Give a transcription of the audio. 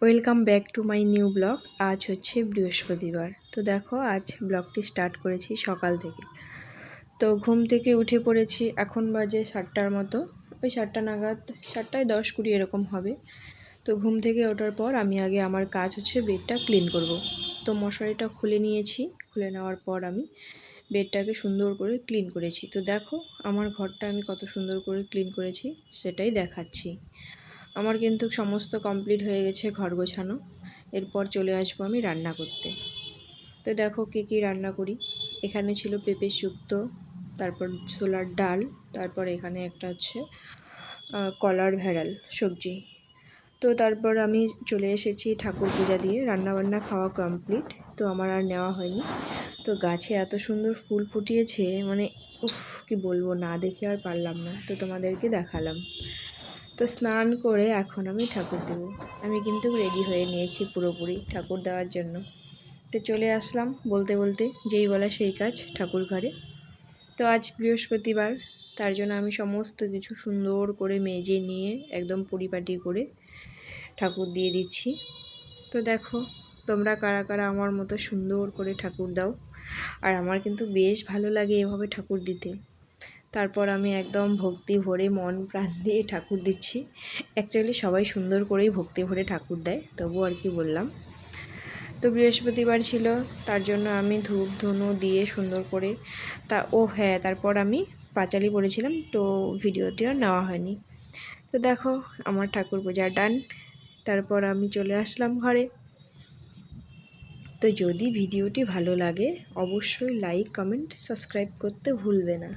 Welcome back to my new blog. আজ হচ্ছে বৃহস্পতিবার। তো দেখো আজ ব্লগটি স্টার্ট করেছি সকাল থেকে। তো ঘুম থেকে উঠে পড়েছি, এখন বাজে 7টার মতো, ওই 7টা নাগাদ, 7টায় 10-20 এরকম হবে। তো ঘুম থেকে ওঠার পর আমি আগে আমার কাজ হচ্ছে বেডটা ক্লিন করব। তো মশারিটা খুলে নিয়েছি, খুলে নেওয়ার পর আমি বেডটাকে সুন্দর করে ক্লিন করেছি। তো দেখো আমার ঘরটা আমি কত সুন্দর করে ক্লিন করেছি সেটাই দেখাচ্ছি। আমার কিন্তু সমস্ত কমপ্লিট হয়ে গেছে ঘর গোছানো। এরপর চলে আসবো আমি রান্না করতে। তো দেখো কী রান্না করি। এখানে ছিল পেঁপে শুক্তো, তারপর ছোলার ডাল, তারপর এখানে একটা হচ্ছে কলার ভেড়াল সবজি। তো তারপর আমি চলে এসেছি ঠাকুর পূজা দিয়ে, রান্নাবান্না খাওয়া কমপ্লিট। তো আমার আর নেওয়া হয়নি। তো গাছে এত সুন্দর ফুল ফুটিয়েছে, মানে উফ কি বলবো, না দেখে আর পারলাম না, তো তোমাদেরকে দেখালাম। তো স্নান করে এখন আমি ঠাকুর দেব। আমি কিন্তু রেডি হয়ে নিয়েছি পুরোপুরি ঠাকুর দেওয়ার জন্য। তো চলে আসলাম বলতে বলতে, যেই বলা সেই কাজ, ঠাকুর ঘরে। তো আজ বৃহস্পতিবার, তার জন্য আমি সমস্ত কিছু সুন্দর করে মেজে নিয়ে একদম পরিপাটি করে ঠাকুর দিয়ে দিচ্ছি। তো দেখো তোমরা কারা কারা আমার মতো সুন্দর করে ঠাকুর দাও। আর আমার কিন্তু বেশ ভালো লাগে এভাবে ঠাকুর দিতে। তারপর আমি একদম ভক্তি ভরে মন প্রাণ দিয়ে ঠাকুর দিচ্ছি। অ্যাকচুয়ালি সবাই সুন্দর করেই ভক্তি ভরে ঠাকুর দেয়, তবু আর কি বললাম। তো বৃহস্পতিবার ছিল, তার জন্য আমি ধূপ ধুনো দিয়ে সুন্দর করে হ্যাঁ, তারপর আমি পাঁচালি পড়েছিলাম, তো ভিডিওটিও নেওয়া হয়নি। তো দেখো আমার ঠাকুর পূজা ডান। তারপর আমি চলে আসলাম ঘরে। তো যদি ভিডিওটি ভালো লাগে অবশ্যই লাইক, কমেন্ট, সাবস্ক্রাইব করতে ভুলবে না।